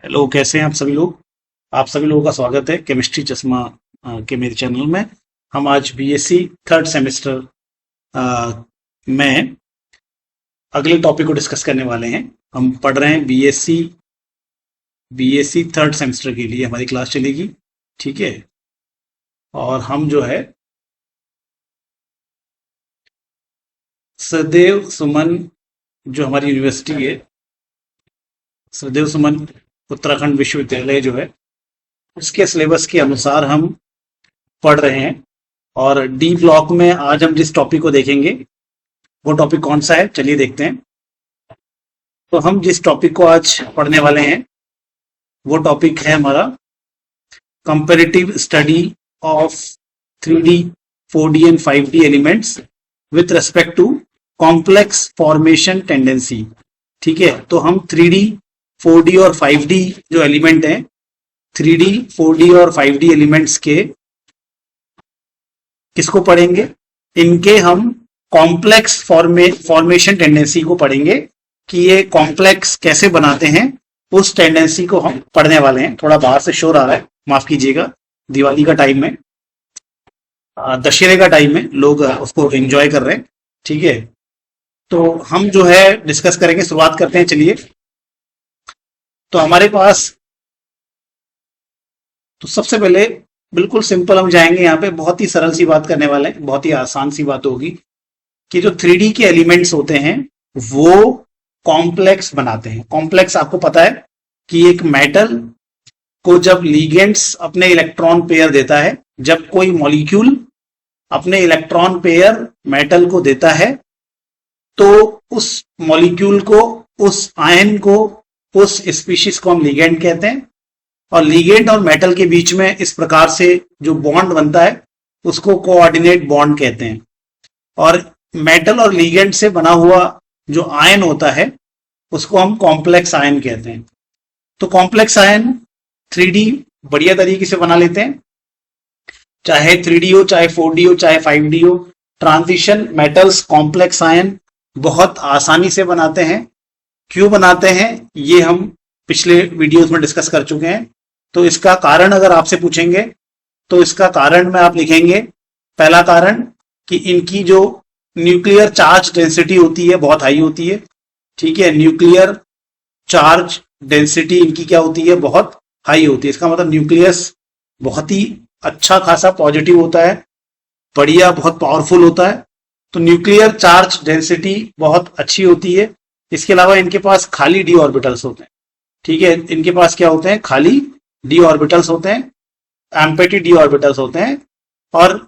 Hello, कैसे हैं आप सभी लोग। आप सभी लोगों का स्वागत है केमिस्ट्री चश्मा के मेरे चैनल में। हम आज बीएससी थर्ड सेमेस्टर में अगले टॉपिक को डिस्कस करने वाले हैं। हम पढ़ रहे हैं बीएससी थर्ड सेमेस्टर के लिए हमारी क्लास चलेगी। ठीक है। और हम जो है सदैव सुमन, जो हमारी यूनिवर्सिटी है, सदैव सुमन उत्तराखंड विश्वविद्यालय जो है, उसके सिलेबस के अनुसार हम पढ़ रहे हैं। और डी ब्लॉक में आज हम जिस टॉपिक को देखेंगे वो टॉपिक कौन सा है, चलिए देखते हैं। तो हम जिस टॉपिक को आज पढ़ने वाले हैं वो टॉपिक है हमारा comparative study of 3D 4D and 5D elements with respect to complex formation tendency. ठीक है। तो हम 3D 4D और 5D जो एलिमेंट हैं, 3D 4D और 5D एलिमेंट्स के किसको पढ़ेंगे, इनके हम कॉम्प्लेक्स फॉर्मेशन टेंडेंसी को पढ़ेंगे कि ये कॉम्प्लेक्स कैसे बनाते हैं। उस टेंडेंसी को हम पढ़ने वाले हैं। थोड़ा बाहर से शोर आ रहा है, माफ कीजिएगा। दिवाली का टाइम में, दशहरे का टाइम में लोग उसको एंजॉय कर रहे हैं। ठीक है। तो हम जो है डिस्कस करेंगे, शुरुआत करते हैं। चलिए। तो हमारे पास तो सबसे पहले बिल्कुल सिंपल हम जाएंगे, यहाँ पे बहुत ही सरल सी बात करने वाले हैं, बहुत ही आसान सी बात होगी कि जो 3D के एलिमेंट्स होते हैं वो कॉम्प्लेक्स बनाते हैं। कॉम्प्लेक्स आपको पता है कि एक मेटल को जब लिगेंड्स अपने इलेक्ट्रॉन पेयर देता है, जब कोई मॉलिक्यूल अपने इलेक्ट्रॉन पेयर मेटल को देता है, तो उस मॉलिक्यूल को, उस आयन को, उस स्पीशीज को हम लिगेंड कहते हैं। और लिगेंड और मेटल के बीच में इस प्रकार से जो बॉन्ड बनता है उसको कोऑर्डिनेट बॉन्ड कहते हैं। और मेटल और लिगेंड से बना हुआ जो आयन होता है उसको हम कॉम्प्लेक्स आयन कहते हैं। तो कॉम्प्लेक्स आयन 3D बढ़िया तरीके से बना लेते हैं, चाहे 3D हो, चाहे 4D हो, चाहे 5D हो। ट्रांजिशन मेटल्स कॉम्प्लेक्स आयन बहुत आसानी से बनाते हैं। क्यों बनाते हैं ये हम पिछले वीडियोस में डिस्कस कर चुके हैं। तो इसका कारण अगर आपसे पूछेंगे तो इसका कारण में आप लिखेंगे, पहला कारण कि इनकी जो न्यूक्लियर चार्ज डेंसिटी होती है बहुत हाई होती है। ठीक है। न्यूक्लियर चार्ज डेंसिटी इनकी क्या होती है, बहुत हाई होती है। इसका मतलब न्यूक्लियस बहुत ही अच्छा खासा पॉजिटिव होता है, बढ़िया, बहुत पावरफुल होता है। तो न्यूक्लियर चार्ज डेंसिटी बहुत अच्छी होती है। इसके अलावा इनके पास खाली डी ऑर्बिटल्स होते हैं। ठीक है। इनके पास क्या होते हैं, खाली डी ऑर्बिटल्स होते हैं, एम्प्टी डी ऑर्बिटल्स होते हैं। और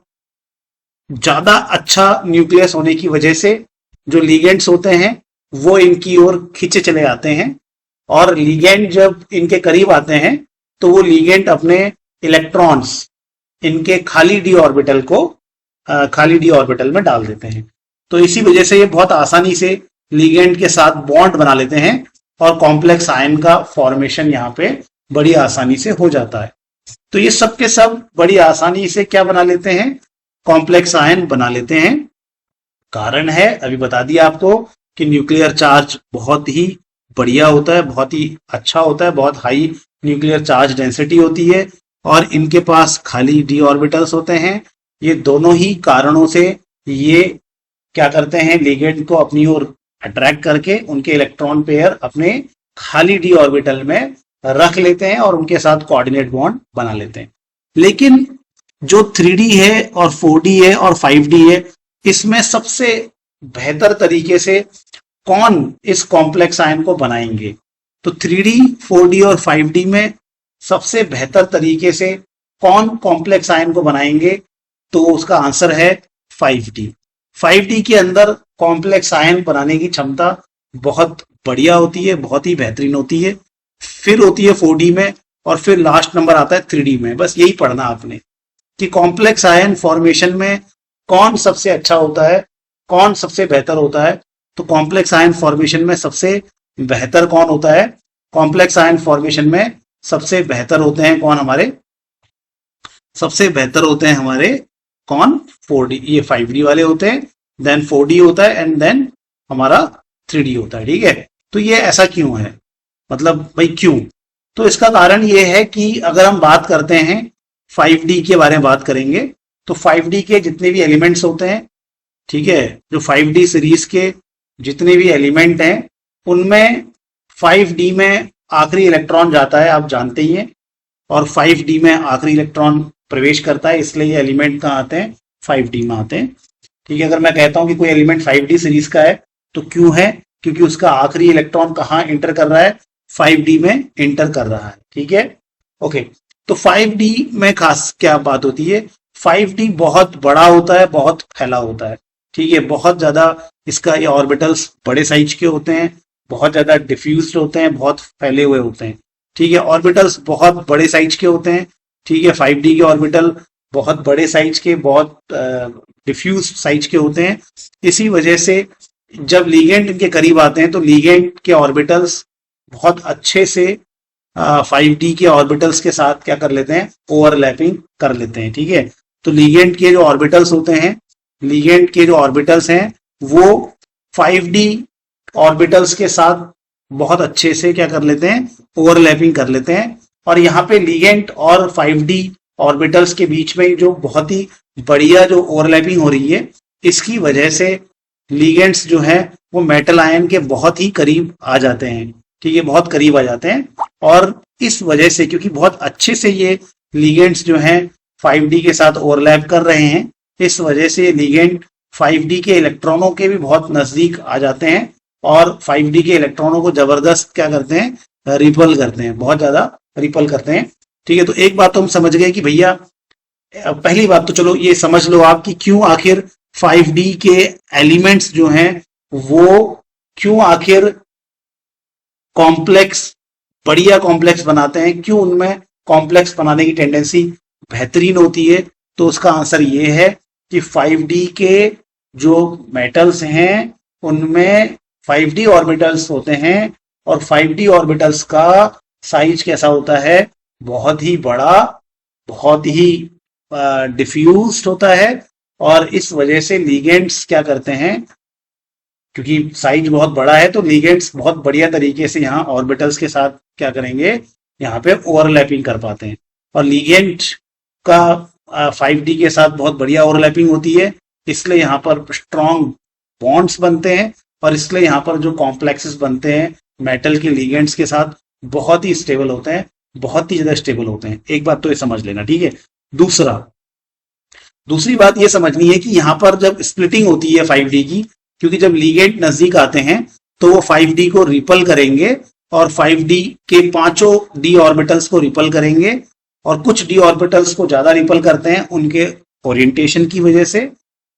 ज्यादा अच्छा न्यूक्लियस होने की वजह से जो लिगेंड्स होते हैं वो इनकी ओर खींचे चले आते हैं। और लिगेंड जब इनके करीब आते हैं तो वो लिगेंड अपने इलेक्ट्रॉन्स इनके खाली डी ऑर्बिटल को खाली डी ऑर्बिटल में डाल देते हैं। तो इसी वजह से ये बहुत आसानी से लिगेंड के साथ बॉन्ड बना लेते हैं और कॉम्प्लेक्स आयन का फॉर्मेशन यहाँ पे बड़ी आसानी से हो जाता है। तो ये सब के सब बड़ी आसानी से क्या बना लेते हैं, कॉम्प्लेक्स आयन बना लेते हैं। कारण है अभी बता दिया आपको कि न्यूक्लियर चार्ज बहुत ही बढ़िया होता है, बहुत ही अच्छा होता है, बहुत हाई न्यूक्लियर चार्ज डेंसिटी होती है और इनके पास खाली डी ऑर्बिटल्स होते हैं। ये दोनों ही कारणों से ये क्या करते हैं, लिगेंड को अपनी ओर अट्रैक्ट करके उनके इलेक्ट्रॉन पेयर अपने खाली डी ऑर्बिटल में रख लेते हैं और उनके साथ कोऑर्डिनेट बॉन्ड बना लेते हैं। लेकिन जो 3D है और 4D है और 5D है, इसमें सबसे बेहतर तरीके से कौन इस कॉम्प्लेक्स आयन को बनाएंगे। तो 3D 4D और 5D में सबसे बेहतर तरीके से कौन कॉम्प्लेक्स आयन को बनाएंगे, तो उसका आंसर है 5D। 5D के अंदर कॉम्प्लेक्स आयन बनाने की क्षमता बहुत बढ़िया होती है, बहुत ही बेहतरीन होती है। फिर होती है 4D में और फिर लास्ट नंबर आता है 3D में। बस यही पढ़ना आपने कि कॉम्प्लेक्स आयन फॉर्मेशन में कौन सबसे अच्छा होता है, कौन सबसे बेहतर होता है। तो कॉम्प्लेक्स आयन फॉर्मेशन में सबसे बेहतर कौन होता है, कॉम्प्लेक्स आयन फॉर्मेशन में सबसे बेहतर होते हैं कौन, हमारे सबसे बेहतर होते हैं हमारे कौन, 4D। ये 5D वाले होते हैं, देन 4D होता है एंड देन हमारा 3D होता है। ठीक है। तो ये ऐसा क्यों है, मतलब भाई क्यों, तो इसका कारण ये है कि अगर हम बात करते हैं 5D के बारे में बात करेंगे, तो 5D के जितने भी एलिमेंट्स होते हैं, ठीक है, जो 5D सीरीज के जितने भी एलिमेंट हैं उनमें 5D में आखिरी इलेक्ट्रॉन जाता है, आप जानते ही हैं, और 5D में आखिरी इलेक्ट्रॉन प्रवेश करता है, इसलिए ये एलिमेंट कहाँ आते हैं, 5D में आते हैं। ठीक है, अगर मैं कहता हूं कि कोई एलिमेंट 5D सीरीज का है तो क्यों है, क्योंकि उसका आखिरी इलेक्ट्रॉन कहाँ इंटर कर रहा है, 5D में इंटर कर रहा है। ठीक है, ओके। तो 5D में खास क्या बात होती है, 5D बहुत बड़ा होता है, बहुत फैला होता है। ठीक है, बहुत ज्यादा इसका ये ऑर्बिटल्स बड़े साइज के होते हैं, बहुत ज्यादा डिफ्यूज्ड होते हैं, बहुत फैले हुए होते हैं। ठीक है, ऑर्बिटल्स बहुत बड़े साइज के होते हैं। ठीक है, 5D के ऑर्बिटल बहुत बड़े साइज के, बहुत डिफ्यूज साइज के होते हैं। इसी वजह से जब लीगेंड इनके करीब आते हैं तो लीगेंड के ऑर्बिटल्स बहुत अच्छे से 5D के ऑर्बिटल्स के साथ क्या कर लेते हैं, ओवरलैपिंग कर लेते हैं। ठीक है, तो लीगेंड के जो ऑर्बिटल्स होते हैं, लीगेंड के जो ऑर्बिटल्स हैं वो 5D ऑर्बिटल्स के साथ बहुत अच्छे से क्या कर लेते हैं, ओवरलैपिंग कर लेते हैं। और यहाँ पे लीगेंड और 5D ऑर्बिटल्स के बीच में जो बहुत ही बढ़िया जो ओवरलैपिंग हो रही है, इसकी वजह से लीगेंड्स जो है वो मेटल आयन के बहुत ही करीब आ जाते हैं। ठीक है, बहुत करीब आ जाते हैं, और इस वजह से क्योंकि बहुत अच्छे से ये लीगेंड्स जो हैं 5D के साथ ओवरलैप कर रहे हैं, इस वजह से लीगेंड 5D के इलेक्ट्रॉनों के भी बहुत नजदीक आ जाते हैं और 5D के इलेक्ट्रॉनों को जबरदस्त क्या करते हैं, रिपल करते हैं, बहुत ज्यादा रिपल करते हैं। ठीक है, तो एक बात तो हम समझ गए कि भैया, पहली बात तो चलो ये समझ लो आप कि क्यों आखिर 5D के एलिमेंट्स जो हैं वो क्यों आखिर कॉम्प्लेक्स, बढ़िया कॉम्प्लेक्स बनाते हैं, क्यों उनमें कॉम्प्लेक्स बनाने की टेंडेंसी बेहतरीन होती है। तो उसका आंसर ये है कि 5D के जो मेटल्स हैं उनमें 5D ऑर्बिटल्स होते हैं, और 5D ऑर्बिटल्स का साइज कैसा होता है, बहुत ही बड़ा, बहुत ही डिफ्यूज्ड होता है। और इस वजह से लीगेंड्स क्या करते हैं, क्योंकि साइज बहुत बड़ा है तो लीगेंड्स बहुत बढ़िया तरीके से यहाँ ऑर्बिटल्स के साथ क्या करेंगे, यहाँ पे ओवरलैपिंग कर पाते हैं। और लीगेंड का 5D के साथ बहुत बढ़िया ओवरलैपिंग होती है, इसलिए यहाँ पर स्ट्रॉन्ग बॉन्ड्स बनते हैं, और इसलिए यहाँ पर जो कॉम्प्लेक्सेस बनते हैं मेटल के लीगेंड्स के साथ बहुत ही स्टेबल होते हैं, बहुत ही ज्यादा स्टेबल होते हैं। एक बात तो ये समझ लेना। ठीक है, दूसरी बात ये समझनी है कि यहां पर जब स्प्लिटिंग होती है 5D की, क्योंकि जब लीगेंड नजदीक आते हैं तो वो 5D को रिपल करेंगे, और 5D के पांचों D ऑर्बिटल्स को रिपल करेंगे, और कुछ D ऑर्बिटल्स को ज्यादा रिपल करते हैं उनके ओरिएंटेशन की वजह से।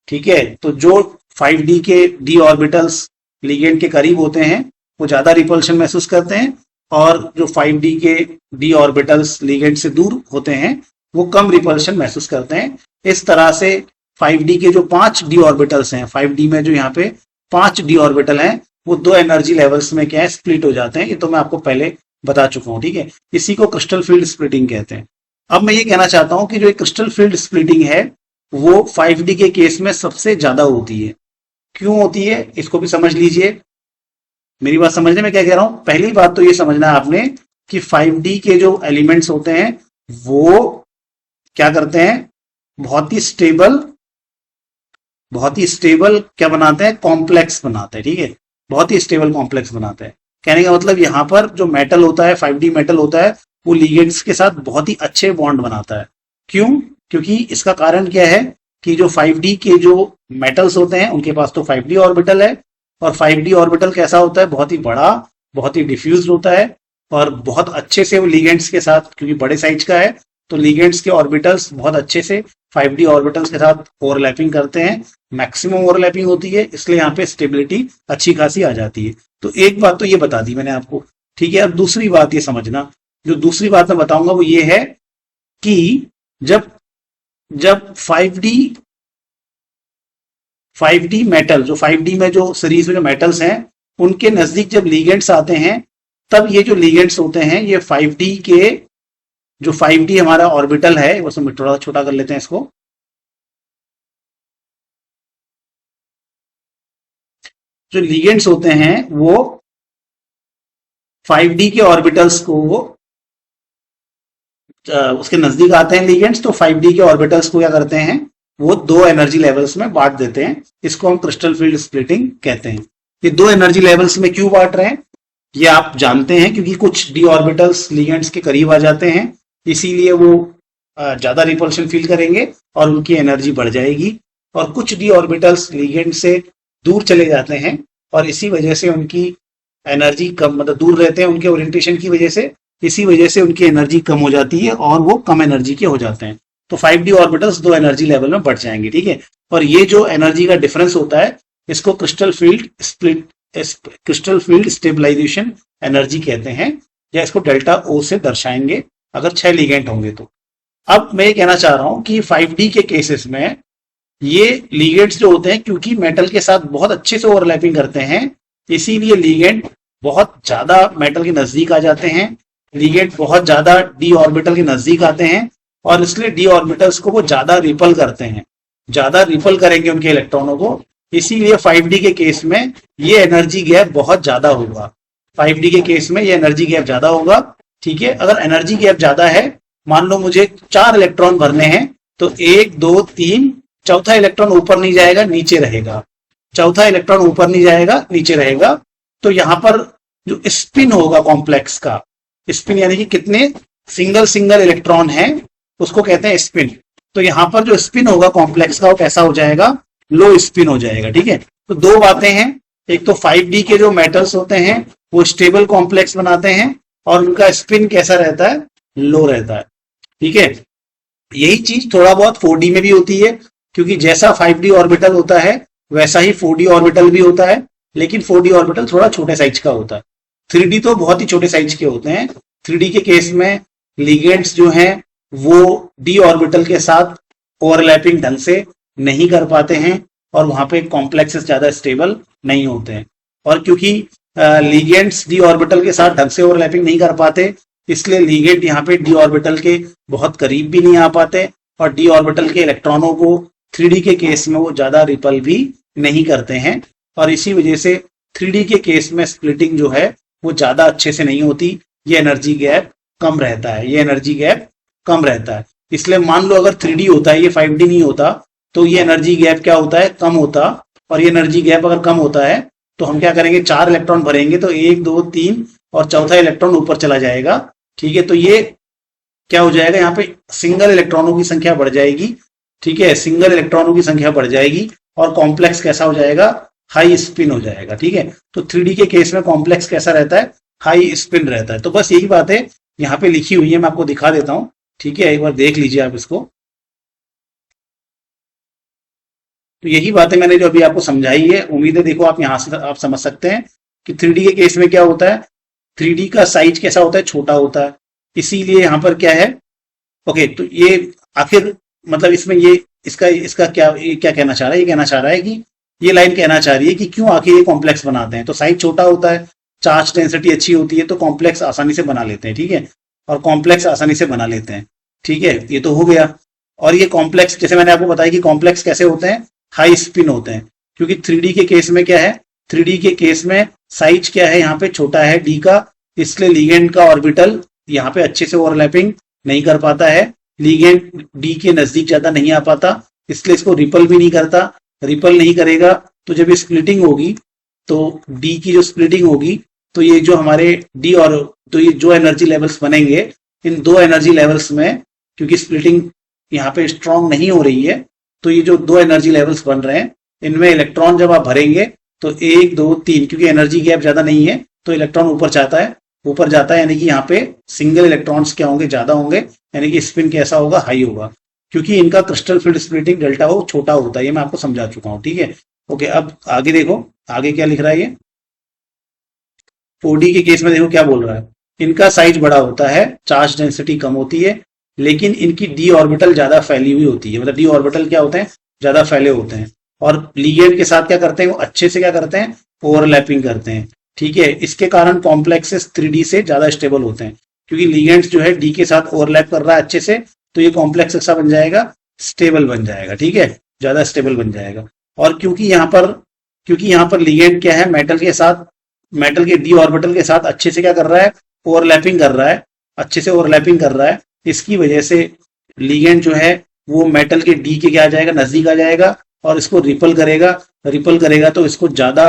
ठीक है, तो जो 5D के D ऑर्बिटल्स लीगेंड के करीब होते हैं वो ज्यादा रिपल्शन महसूस करते हैं, और जो 5D के D ऑर्बिटल्स लीगेंड से दूर होते हैं वो कम रिपल्शन महसूस करते हैं। इस तरह से 5D के जो 5 D ऑर्बिटल्स हैं, 5D में जो यहाँ पे 5 D ऑर्बिटल हैं, वो दो एनर्जी लेवल्स में क्या है, स्प्लिट हो जाते हैं। ये तो मैं आपको पहले बता चुका हूं। ठीक है, इसी को क्रिस्टल फील्ड स्प्लिटिंग कहते हैं। अब मैं ये कहना चाहता हूं कि जो क्रिस्टल फील्ड स्प्लिटिंग है वो 5D के केस में सबसे ज्यादा होती है। क्यों होती है, इसको भी समझ लीजिए। मेरी बात समझने में क्या कह रहा हूं, पहली बात तो ये समझना है आपने कि 5D के जो एलिमेंट्स होते हैं वो क्या करते हैं, बहुत ही स्टेबल क्या बनाते हैं, कॉम्प्लेक्स बनाते हैं। ठीक है, बहुत ही स्टेबल कॉम्प्लेक्स बनाते हैं। कहने का मतलब यहां पर जो मेटल होता है, 5D मेटल होता है, वो लीगेंड्स के साथ बहुत ही अच्छे बॉन्ड बनाता है। क्यों, क्योंकि इसका कारण क्या है कि जो 5D के जो मेटल्स होते हैं उनके पास तो 5D ऑर्बिटल है, और 5D ऑर्बिटल कैसा होता है, बहुत ही बड़ा, बहुत ही डिफ्यूज होता है, और बहुत अच्छे से वो लीगेंड्स के साथ, क्योंकि बड़े साइज का है तो लीगेंड्स के ऑर्बिटल्स बहुत अच्छे से 5D ऑर्बिटल्स के साथ ओवरलैपिंग करते हैं, मैक्सिमम ओवरलैपिंग होती है, इसलिए यहाँ पे स्टेबिलिटी अच्छी खासी आ जाती है। तो एक बात तो ये बता दी मैंने आपको। ठीक है, अब दूसरी बात ये समझना, जो दूसरी बात मैं बताऊंगा वो ये है कि जब जब 5D मेटल, जो 5D में जो सीरीज में जो मेटल्स हैं उनके नजदीक जब लीगेंड्स आते हैं, तब ये जो लीगेंड्स होते हैं ये 5D के जो 5D हमारा ऑर्बिटल है, वो हम थोड़ा छोटा कर लेते हैं इसको। जो लीगेंड्स होते हैं वो 5D के ऑर्बिटल्स को उसके नजदीक आते हैं लिगेंड्स, तो 5D के ऑर्बिटल्स को क्या करते हैं, वो दो एनर्जी लेवल्स में बांट देते हैं। इसको हम क्रिस्टल फील्ड स्प्लिटिंग कहते हैं। ये दो एनर्जी लेवल्स में क्यों बांट रहे हैं ये आप जानते हैं, क्योंकि कुछ डी ऑर्बिटल्स लिगेंड्स के करीब आ जाते हैं, इसीलिए वो ज्यादा रिपल्शन फील करेंगे और उनकी एनर्जी बढ़ जाएगी। और कुछ डी ऑर्बिटल्स लिगेंड से दूर चले जाते हैं और इसी वजह से उनकी एनर्जी कम, मतलब दूर रहते हैं उनके ओरिएंटेशन की वजह से, इसी वजह से उनकी एनर्जी कम हो जाती है और वो कम एनर्जी के हो जाते हैं। तो 5D ऑर्बिटल्स दो एनर्जी लेवल में बढ़ जाएंगे, ठीक है। और ये जो एनर्जी का डिफरेंस होता है इसको क्रिस्टल फील्ड स्टेबलाइजेशन एनर्जी कहते हैं, या इसको डेल्टा ओ से दर्शाएंगे अगर 6 लिगेंड होंगे तो। अब मैं ये कहना चाह रहा हूं कि 5D के केसेस में ये लिगेंड्स जो होते हैं, क्योंकि मेटल के साथ बहुत अच्छे से ओवरलैपिंग करते हैं, इसीलिए लिगेंड बहुत ज्यादा मेटल के नजदीक आ जाते हैं, लिगेंड बहुत ज्यादा डी ऑर्बिटल के नजदीक आते हैं और इसलिए डी ऑर्बिटल्स को वो ज्यादा रिपल करते हैं, ज्यादा रिपल करेंगे उनके इलेक्ट्रॉनों को। इसीलिए 5D के केस में ये एनर्जी गैप बहुत ज्यादा होगा। 5D के केस में ये एनर्जी गैप ज्यादा होगा, ठीक है। अगर एनर्जी गैप ज्यादा है, मान लो मुझे 4 इलेक्ट्रॉन भरने हैं, तो 1 2 3, चौथा इलेक्ट्रॉन ऊपर नहीं जाएगा, नीचे रहेगा, चौथा इलेक्ट्रॉन ऊपर नहीं जाएगा, नीचे रहेगा। तो यहां पर जो स्पिन होगा कॉम्प्लेक्स का, स्पिन यानी कि कितने सिंगल इलेक्ट्रॉन हैं, उसको कहते हैं स्पिन। तो यहां पर जो स्पिन होगा कॉम्प्लेक्स का वो कैसा हो जाएगा, लो स्पिन हो जाएगा, ठीक है। तो दो बातें हैं, एक तो 5D के जो मेटल्स होते हैं वो स्टेबल कॉम्प्लेक्स बनाते हैं और उनका स्पिन कैसा रहता है, लो रहता है, ठीक है। यही चीज थोड़ा बहुत 4D में भी होती है, क्योंकि जैसा 5D ऑर्बिटल होता है वैसा ही 4D ऑर्बिटल भी होता है, लेकिन 4D ऑर्बिटल थोड़ा छोटे साइज का होता है। 3D तो बहुत ही छोटे साइज के होते हैं। 3D के केस में लिगेंड्स जो हैं वो डी ऑर्बिटल के साथ ओवरलैपिंग ढंग से नहीं कर पाते हैं और वहां पे कॉम्प्लेक्सेस ज्यादा स्टेबल नहीं होते हैं। और क्योंकि लिगेंड्स डी ऑर्बिटल के साथ ढंग से ओवरलैपिंग नहीं कर पाते, इसलिए लिगेंड यहाँ पे डी ऑर्बिटल के बहुत करीब भी नहीं आ पाते और डी ऑर्बिटल के इलेक्ट्रॉनों को 3D के केस में वो ज्यादा रिपल भी नहीं करते हैं। और इसी वजह से 3D के केस में स्प्लिटिंग जो है वो ज्यादा अच्छे से नहीं होती, ये एनर्जी गैप कम रहता है, ये एनर्जी गैप कम रहता है। इसलिए मान लो अगर 3D होता है, ये 5D नहीं होता, तो ये एनर्जी गैप क्या होता है, कम होता। और ये एनर्जी गैप अगर कम होता है तो हम क्या करेंगे, 4 इलेक्ट्रॉन भरेंगे तो 1 2 3 और चौथा इलेक्ट्रॉन ऊपर चला जाएगा, ठीक है। तो ये क्या हो जाएगा, यहाँ पे सिंगल इलेक्ट्रॉनों की संख्या बढ़ जाएगी, ठीक है, सिंगल इलेक्ट्रॉनों की संख्या बढ़ जाएगी और कॉम्प्लेक्स कैसा हो जाएगा, हाई स्पिन हो जाएगा, ठीक है। तो 3D के केस में कॉम्प्लेक्स कैसा रहता है, हाई स्पिन रहता है। तो बस यही बात है यहाँ पे लिखी हुई है, मैं आपको दिखा देता हूं, ठीक है, एक बार देख लीजिए आप इसको। तो यही बातें मैंने जो अभी आपको समझाई है, उम्मीद है देखो आप यहां से आप समझ सकते हैं कि 3D के केस में क्या होता है, 3D का साइज कैसा होता है, छोटा होता है, इसीलिए यहां पर क्या है, ओके। तो ये आखिर मतलब इसमें ये इसका क्या कहना चाह रहा है, ये कहना चाह रहा है कि ये लाइन कहना चाह रही है कि क्यों आखिर ये कॉम्प्लेक्स बनाते हैं। तो साइज छोटा होता है, चार्ज डेंसिटी अच्छी होती है, तो कॉम्प्लेक्स आसानी से बना लेते हैं, ठीक है, और कॉम्प्लेक्स आसानी से बना लेते हैं, ठीक है। ये तो हो गया। और ये कॉम्प्लेक्स जैसे मैंने आपको बताया कि कॉम्प्लेक्स कैसे होते हैं, हाई स्पिन होते हैं, क्योंकि 3D के केस में क्या है, 3D के केस में साइज क्या है, यहाँ पे छोटा है डी का, इसलिए लिगेंड का ऑर्बिटल यहाँ पे अच्छे से ओवरलैपिंग नहीं कर पाता है, लिगेंड डी के नजदीक ज्यादा नहीं आ पाता, इसलिए इसको रिपल भी नहीं करता। रिपल नहीं करेगा तो जब ये स्प्लिटिंग होगी, तो डी की जो स्प्लिटिंग होगी, तो ये जो हमारे डी और तो ये जो एनर्जी लेवल्स बनेंगे, इन दो एनर्जी लेवल्स में, क्योंकि स्प्लिटिंग यहाँ पे स्ट्रांग नहीं हो रही है, तो ये जो दो एनर्जी लेवल्स बन रहे हैं, इनमें इलेक्ट्रॉन जब आप भरेंगे तो 1 2 3, क्योंकि एनर्जी गैप ज्यादा नहीं है तो इलेक्ट्रॉन ऊपर जाता है, यानी कि यहाँ पे सिंगल इलेक्ट्रॉन्स क्या होंगे, ज्यादा होंगे, यानी कि स्पिन कैसा होगा, हाई होगा, क्योंकि इनका क्रिस्टल फील्ड स्प्लिटिंग डेल्टा हो छोटा होता है। ये मैं आपको समझा चुका हूं, ठीक है। ओके, अब आगे देखो, आगे क्या लिख रहा है ये 4D के केस में, देखो क्या बोल रहा है, इनका साइज बड़ा होता है, चार्ज डेंसिटी कम होती है, लेकिन इनकी डी ऑर्बिटल ज्यादा फैली हुई होती है, मतलब डी ऑर्बिटल क्या होते हैं, ज्यादा फैले होते हैं, और लिगेंड के साथ क्या करते हैं, वो अच्छे से क्या करते हैं, ओवरलैपिंग करते हैं, ठीक है। इसके कारण कॉम्प्लेक्सेस 3D से ज्यादा स्टेबल होते हैं, क्योंकि लिगेंड्स जो है डी के साथ ओवरलैप कर रहा है अच्छे से, तो ये कॉम्प्लेक्स कैसा बन जाएगा, स्टेबल बन जाएगा, ठीक है, ज्यादा स्टेबल बन जाएगा। और क्योंकि यहाँ पर लिगेंड क्या है, मेटल के डी ऑर्बिटल के साथ अच्छे से क्या कर रहा है, ओवरलैपिंग कर रहा है, अच्छे से ओवरलैपिंग कर रहा है, इसकी वजह से लिगेंड जो है वो मेटल के डी के क्या आ जाएगा, नजदीक आ जाएगा और इसको रिपल करेगा तो इसको ज्यादा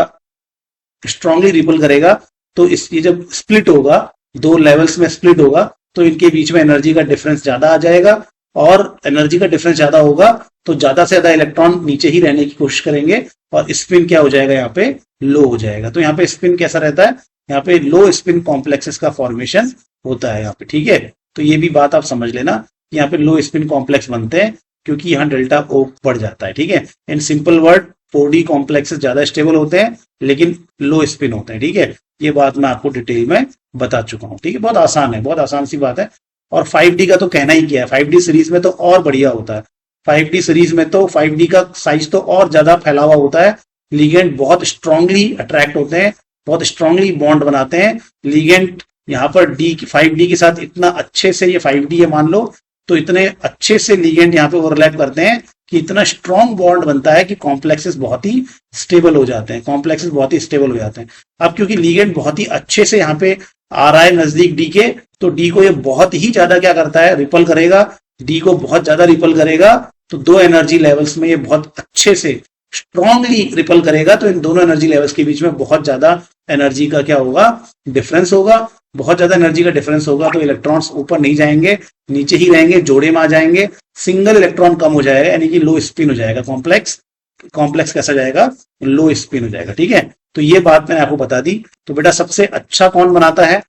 स्ट्रांगली रिपल करेगा। तो ये जब स्प्लिट होगा, दो लेवल्स में स्प्लिट होगा, तो इनके बीच में एनर्जी का डिफरेंस ज्यादा आ जाएगा और एनर्जी का डिफरेंस ज्यादा होगा तो ज्यादा से ज्यादा इलेक्ट्रॉन नीचे ही रहने की कोशिश करेंगे और स्पिन क्या हो जाएगा, यहाँ पे लो हो जाएगा। तो यहाँ पे स्पिन कैसा रहता है, यहाँ पे लो स्पिन कॉम्प्लेक्सेस का फॉर्मेशन होता है यहाँ पे, ठीक है। तो ये भी बात आप समझ लेना, यहाँ पे लो स्पिन कॉम्प्लेक्स बनते हैं क्योंकि यहाँ डेल्टा ओ बढ़ जाता है, ठीक है। In simple word 4D complexes ज्यादा स्टेबल होते हैं लेकिन लो स्पिन होते हैं, ठीक है। ये बात मैं आपको डिटेल में बता चुका हूँ, ठीक है। बहुत आसान है, बहुत आसान सी बात है। और 5D का तो कहना ही क्या है, 5D सीरीज में तो और बढ़िया होता है। 5D सीरीज में तो 5D का साइज तो और ज्यादा फैला हुआ होता है। लिगेंड बहुत स्ट्रांगली अट्रैक्ट होते हैं, बहुत स्ट्रांगली बॉन्ड बनाते हैं। लिगेंड यहाँ पर 5D के साथ इतना अच्छे से, ये 5D है मान लो, तो इतने अच्छे से लिगेंड यहाँ पे ओवरलैप करते हैं कि इतना स्ट्रॉन्ग बॉन्ड बनता है कि कॉम्प्लेक्सेस बहुत ही स्टेबल हो जाते हैं, कॉम्प्लेक्सेस बहुत ही स्टेबल हो जाते हैं। अब क्योंकि लिगेंड बहुत ही अच्छे से यहाँ पे आ रहा है नजदीक डी के, तो डी को ये बहुत ही ज्यादा क्या करता है, रिपल करेगा, डी को बहुत ज्यादा रिपल करेगा। तो दो एनर्जी लेवल्स में ये बहुत अच्छे से स्ट्रांगली रिपल करेगा, तो इन दोनों एनर्जी लेवल्स के बीच में बहुत ज्यादा एनर्जी का क्या होगा, डिफरेंस होगा। बहुत ज्यादा एनर्जी का डिफरेंस होगा तो इलेक्ट्रॉन्स ऊपर नहीं जाएंगे, नीचे ही रहेंगे, जोड़े में आ जाएंगे, सिंगल इलेक्ट्रॉन कम हो जाएगा, यानी कि लो स्पिन हो जाएगा कॉम्प्लेक्स कैसा जाएगा, लो स्पिन हो जाएगा, ठीक है। तो ये बात मैंने आपको बता दी। तो बेटा सबसे अच्छा कौन बनाता है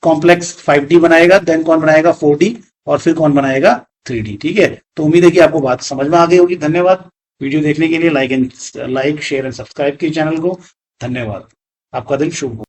कॉम्प्लेक्स, 5D बनाएगा, देन कौन बनाएगा 4D, और फिर कौन बनाएगा 3D, ठीक है। तो उम्मीद है कि आपको बात समझ में आ गई होगी। धन्यवाद वीडियो देखने के लिए। लाइक शेयर एंड सब्सक्राइब कीजिए चैनल को। धन्यवाद, आपका दिन शुभ हो।